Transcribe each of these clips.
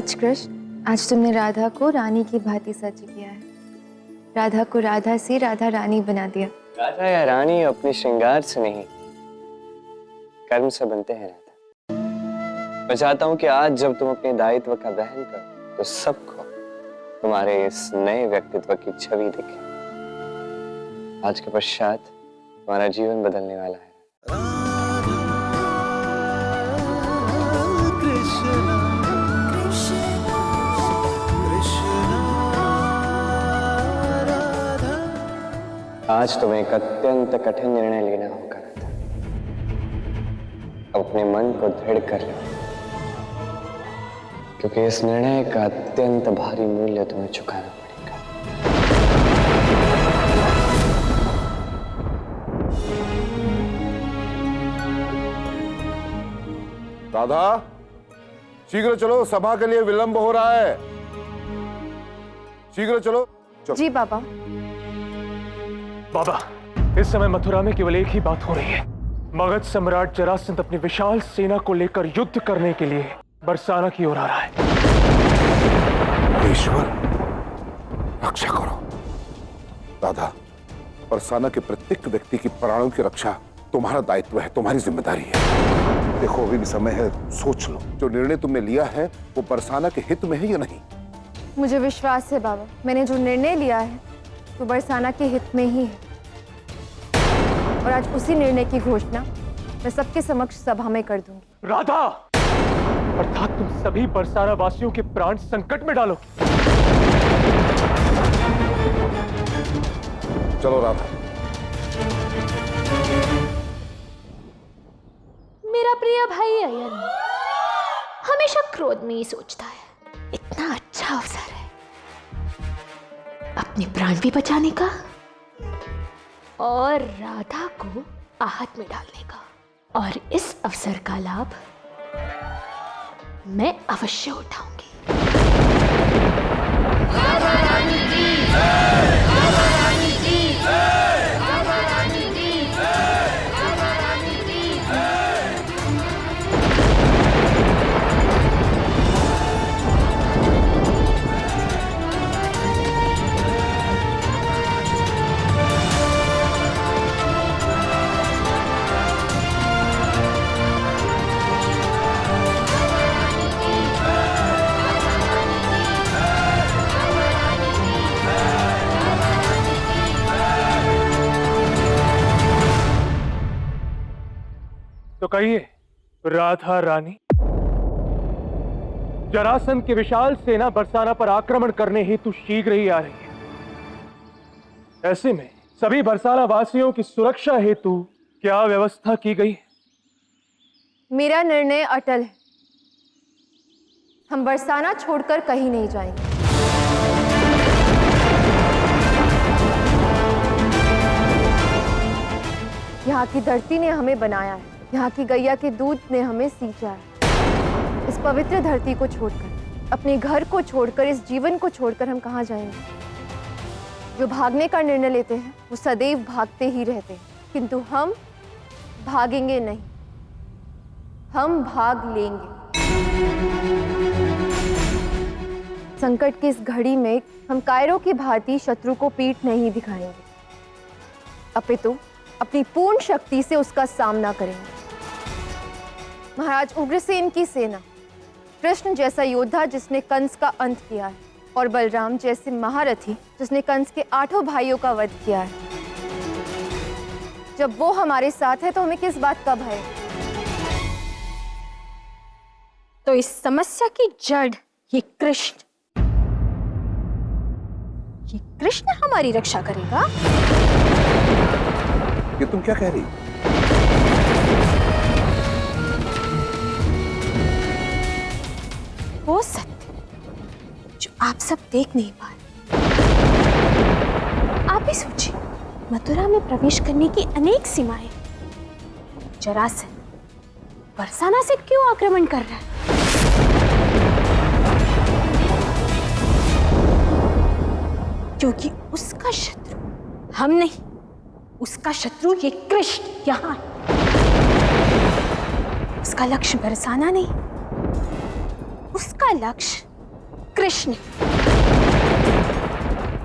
सच कृष्ण, आज तुमने राधा को रानी की भांति सच किया है। राधा को राधा से राधा रानी बना दिया। राधा या रानी अपने श्रृंगार से नहीं, कर्म से बनते हैं राधा। मैं चाहता हूं कि आज जब तुम अपने दायित्व का वहन करो तो सबको तुम्हारे इस नए व्यक्तित्व की छवि दिखे। आज के पश्चात तुम्हारा जीवन बदलने वाला है। आज तुम्हें एक अत्यंत कठिन निर्णय लेना होगा। अपने मन को दृढ़ कर लो, क्योंकि इस निर्णय का अत्यंत भारी मूल्य तुम्हें चुकाना पड़ेगा। राधा, शीघ्र चलो, सभा के लिए विलंब हो रहा है। शीघ्र चलो। जी बाबा। बाबा, इस समय मथुरा में केवल एक ही बात हो रही है। मगध सम्राट जरासंध अपनी विशाल सेना को लेकर युद्ध करने के लिए बरसाना की ओर आ रहा है। ईश्वर, रक्षा करो। राधा, बरसाना के प्रत्येक व्यक्ति की प्राणों की रक्षा तुम्हारा दायित्व है, तुम्हारी जिम्मेदारी है। देखो, अभी भी समय है, सोच लो। जो निर्णय तुमने लिया है वो बरसाना के हित में है या नहीं? मुझे विश्वास है बाबा, मैंने जो निर्णय लिया है वो बरसाना के हित में ही है। और आज उसी निर्णय की घोषणा मैं सबके समक्ष सभा में कर दूंगी। राधा, अर्थात तुम सभी बरसाना वासियों के प्राण संकट में डालो। चलो राधा। मेरा प्रिय भाई अयन हमेशा क्रोध में ही सोचता है। इतना अच्छा अवसर है अपने प्राण भी बचाने का और राधा को आहत में डालने का, और इस अवसर का लाभ मैं अवश्य उठाऊंगी। तो कहिए, राधा रानी, जरासंध की विशाल सेना बरसाना पर आक्रमण करने हेतु शीघ्र ही आ रही है। ऐसे में सभी बरसाना वासियों की सुरक्षा हेतु क्या व्यवस्था की गई है? मेरा निर्णय अटल है। हम बरसाना छोड़कर कहीं नहीं जाएंगे। यहाँ की धरती ने हमें बनाया है, यहाँ की गैया के दूध ने हमें सींचा है। इस पवित्र धरती को छोड़कर, अपने घर को छोड़कर, इस जीवन को छोड़कर हम कहाँ जाएंगे? जो भागने का निर्णय लेते हैं वो सदैव भागते ही रहते हैं, किंतु हम भागेंगे नहीं, हम भाग लेंगे। संकट की इस घड़ी में हम कायरों की भांति शत्रु को पीठ नहीं दिखाएंगे, अपितु अपनी पूर्ण शक्ति से उसका सामना करेंगे। महाराज उग्रसेन की सेना, कृष्ण जैसा योद्धा जिसने कंस का अंत किया है, और बलराम जैसे महारथी जिसने कंस के 8 भाइयों का वध किया है, जब वो हमारे साथ है तो हमें किस बात का भय? तो इस समस्या की जड़ ये कृष्ण हमारी रक्षा करेगा। ये तुम क्या कह रही? वो सत्य जो आप सब देख नहीं पा रहे। आप ही सोचिए, मथुरा में प्रवेश करने की अनेक सीमाएं, जरासंध बरसाना से क्यों आक्रमण कर रहा है? क्योंकि उसका शत्रु हम नहीं, उसका शत्रु ये कृष्ण यहाँ है। उसका लक्ष्य बरसाना नहीं, उसका लक्ष्य कृष्ण,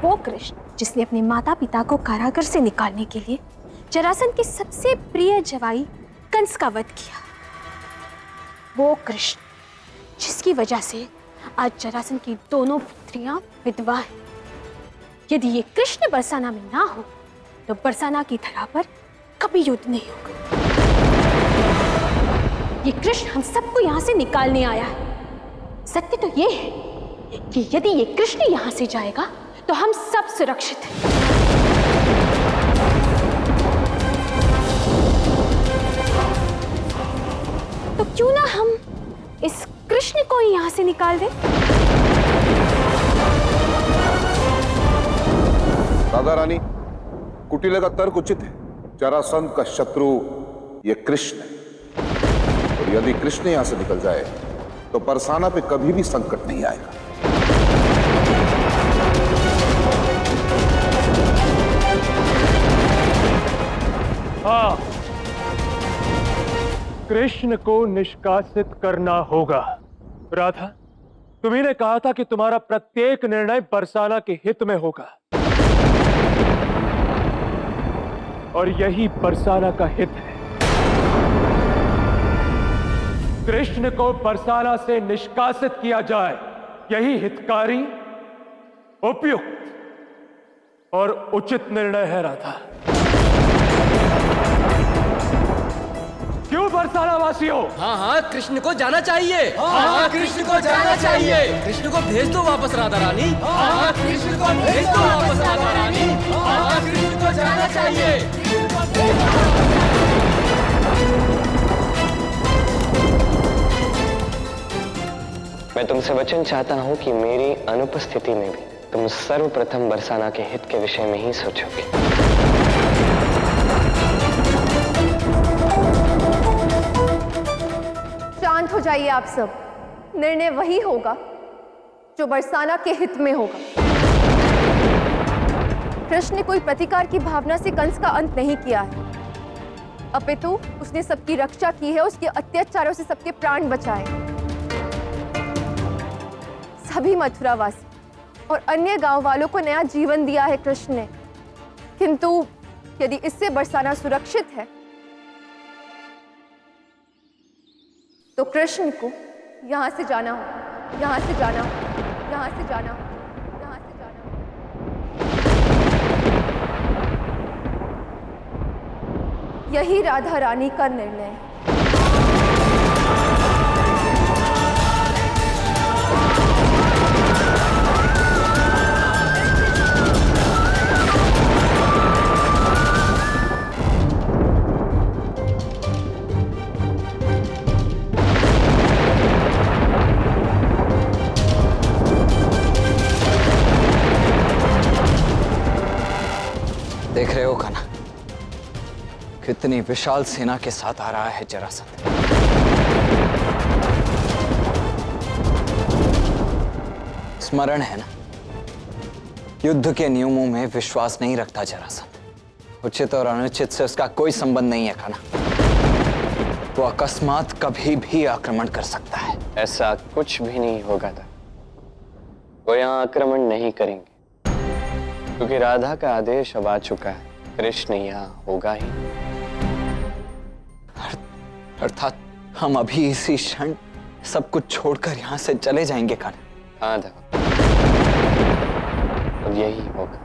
वो कृष्ण जिसने अपने माता पिता को कारागार से निकालने के लिए जरासंध की सबसे प्रिय जवाई कंस का वध किया। वो कृष्ण जिसकी वजह से आज जरासंध की दोनों पुत्रियां विधवा हैं। यदि ये कृष्ण बरसाना में ना हो तो बरसाना की धरा पर कभी युद्ध नहीं होगा। ये कृष्ण हम सबको यहां से निकालने आया है। सत्य तो ये है कि यदि ये कृष्ण यहां से जाएगा तो हम सब सुरक्षित हैं। तो क्यों ना हम इस कृष्ण को ही यहां से निकाल दें? राधा रानी, कुटिला का तर्क उचित है। जरासंध का शत्रु ये कृष्ण है, और यदि कृष्ण यहां से निकल जाए तो बरसाना पे कभी भी संकट नहीं आएगा। हाँ, कृष्ण को निष्कासित करना होगा। राधा, तुम्ही ने कहा था कि तुम्हारा प्रत्येक निर्णय बरसाना के हित में होगा, और यही बरसाना का हित है। कृष्ण को बरसाना से निष्कासित किया जाए, यही हितकारी, उपयुक्त और उचित निर्णय है। राधा, क्यों बरसाना वासियों? हाँ हाँ, कृष्ण को जाना चाहिए। हाँ, कृष्ण को जाना चाहिए। कृष्ण को भेज दो वापस राधा रानी। हाँ, कृष्ण को भेज दो वापस राधा रानी। हाँ, कृष्ण को जाना चाहिए। मैं तुमसे वचन चाहता हूं कि मेरी अनुपस्थिति में भी तुम सर्वप्रथम बरसाना के हित के विषय में ही सोचोगे। शांत हो जाइए आप सब। निर्णय वही होगा जो बरसाना के हित में होगा। कृष्ण ने कोई प्रतिकार की भावना से कंस का अंत नहीं किया है, अपितु उसने सबकी रक्षा की है, उसके अत्याचारों से सबके प्राण बचाए। सभी मथुरावासी और अन्य गांव वालों को नया जीवन दिया है कृष्ण ने। किंतु यदि इससे बरसाना सुरक्षित है तो कृष्ण को यहां से जाना हो, यहां से जाना हो, यहां से जाना हो, यहां से जाना हो। यही राधा रानी का निर्णय है। देख रहे हो कान्हा, कितनी विशाल सेना के साथ आ रहा है जरासंध। स्मरण है ना, युद्ध के नियमों में विश्वास नहीं रखता जरासंध। उचित और अनुचित से उसका कोई संबंध नहीं है कान्हा। वो अकस्मात कभी भी आक्रमण कर सकता है। ऐसा कुछ भी नहीं होगा था। वो यहाँ आक्रमण नहीं करेंगे, क्योंकि राधा का आदेश अब आ चुका है। कृष्ण यहाँ होगा ही। अर्थात हम अभी इसी क्षण सब कुछ छोड़कर यहाँ से चले जाएंगे कान्हा। हाँ देव, अब यही होगा।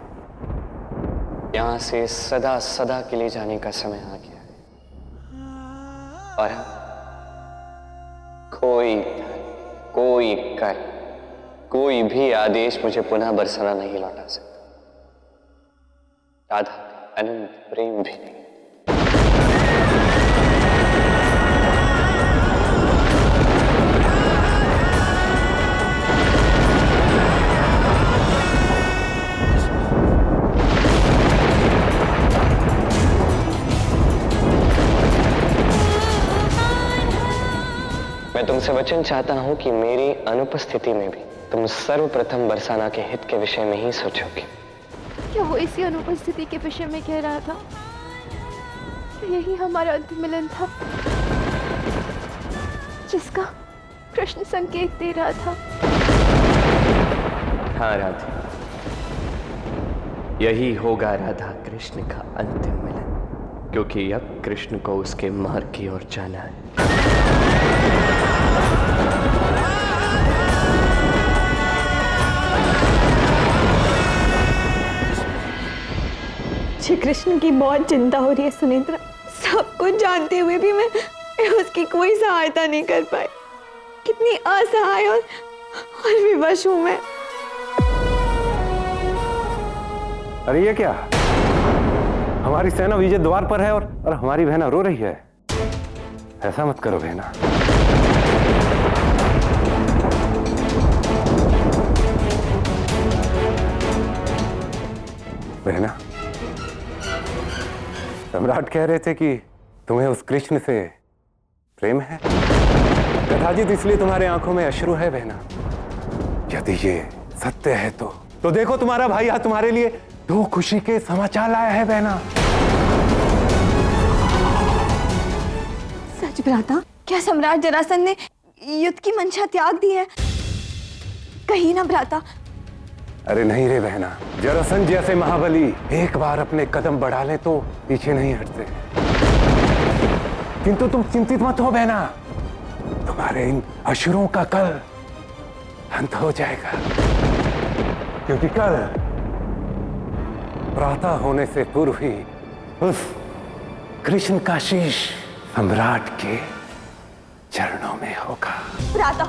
यहाँ से सदा सदा के लिए जाने का समय आ गया है, और कोई कर, कोई भी आदेश मुझे पुनः बरसाना नहीं लौटा सकता। राधा अनंत प्रेम भी नहीं। मैं तुमसे वचन चाहता हूं कि मेरी अनुपस्थिति में भी तुम सर्वप्रथम बरसाना के हित के विषय में ही सोचोगे। क्या वो इसी अनुपस्थिति के विषय में कह रहा था? तो यही हमारा अंतिम मिलन था, जिसका कृष्ण संकेत दे रहा था। हाँ राधे, यही होगा राधा कृष्ण का अंतिम मिलन, क्योंकि अब कृष्ण को उसके मार्ग की ओर जाना है। श्री कृष्ण की बहुत चिंता हो रही है सुनेत्रा। सब कुछ जानते हुए भी मैं उसकी कोई सहायता नहीं कर पाई। कितनी असहाय और विवश हूं मैं। अरे ये क्या, हमारी सेना विजय द्वार पर है और हमारी बहना रो रही है। ऐसा मत करो बहना। बहना, सम्राट कह रहे थे कि तुम्हें उस कृष्ण से प्रेम है। कथाजित इसलिए तुम्हारे आंखों में अश्रु है बहना। यदि ये सत्य है तो देखो तुम्हारा भाई आज तुम्हारे लिए 2 खुशी के समाचार लाया है बहना। सच भ्राता, क्या सम्राट जरासंध ने युद्ध की मंशा त्याग दी है? कहीं ना भ्राता। अरे नहीं रे बहना, जरासंध जैसे महाबली एक बार अपने कदम बढ़ा ले तो पीछे नहीं हटते। किंतु तुम चिंतित मत हो बहना, तुम्हारे इन अश्रुओं का कल अंत हो जाएगा, क्योंकि कल प्रातः होने से पूर्व ही उस कृष्ण का शीश सम्राट के चरणों में होगा। भ्राता,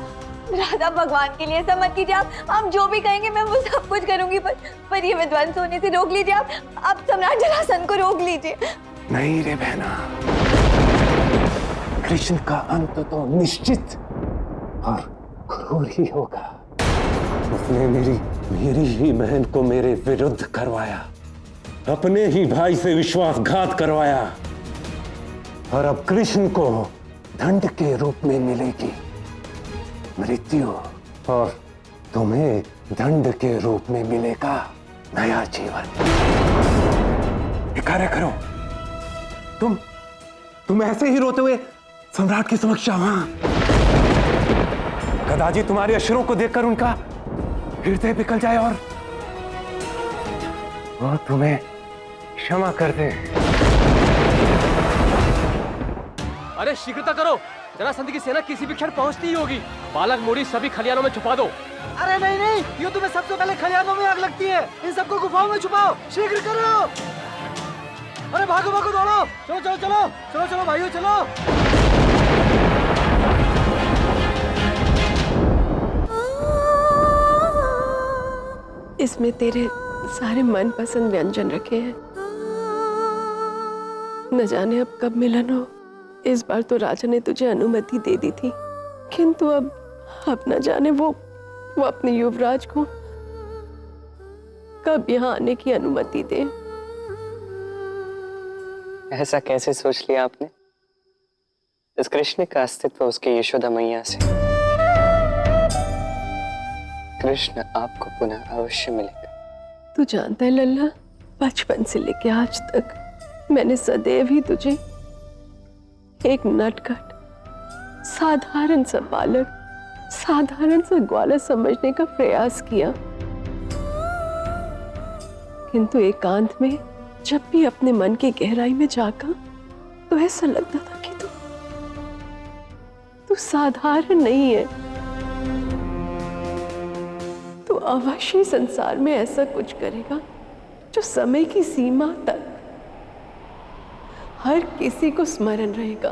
भ्राता भगवान के लिए ऐसा मत कीजिए। आप जो भी कहेंगे मैं वो सब कुछ करूंगी, पर ये विध्वंस होने से रोक लीजिए। आप सम्राट जरासंध को रोक लीजिए। नहीं रे बहना, कृष्ण का अंत तो निश्चित और क्रूर ही होगा। उसने मेरी ही बहन को मेरे विरुद्ध करवाया, अपने ही भाई से विश्वासघात करवाया, और अब कृष्ण को दंड के रूप में मिलेगी मृत्यु, और तुम्हें दंड के रूप में मिलेगा नया जीवन। कार्य करो, तुम ऐसे ही रोते हुए सम्राट के समक्ष आओ। हाँ, कदाचित तुम्हारे अश्रुओं को देखकर उनका हृदय पिघल जाए और वो तुम्हें क्षमा कर दे। अरे शीघ्रता करो, जरासंध की सेना किसी भी क्षण पहुंचती ही होगी। बालक मोरी सभी खलियानों में छुपा दो। अरे नहीं नहीं, युद्ध में सबसे पहले खलियानों में आग लगती है। इन सबको गुफाओं में छुपाओ, शीघ्र करो। अरे भागो भागो, दौड़ो, चलो चलो चलो चलो चलो भाइयों चलो। इसमें तेरे सारे मनपसंद व्यंजन रखे हैं। न जाने अब कब मिलन हो। इस बार तो राजा ने तुझे अनुमति दे दी थी, किंतु अब न जाने वो अपने युवराज को कब यहाँ आने की अनुमति दे। ऐसा कैसे सोच लिया आपने? इस कृष्ण का अस्तित्व उसके यशोदा मैया से। कृष्ण आपको पुनः अवश्य मिलेगा। तू जानता है लल्ला, बचपन से लेके आज तक मैंने सदैव ही तुझे एक नटखट साधारण सा बालक, साधारण सा ग्वाला समझने का प्रयास किया, किंतु एकांत में जब भी अपने मन की गहराई में जागा तो ऐसा लगता था कि तू साधारण नहीं है। तू अवश्य संसार में ऐसा कुछ करेगा जो समय की सीमा तक हर किसी को स्मरण रहेगा।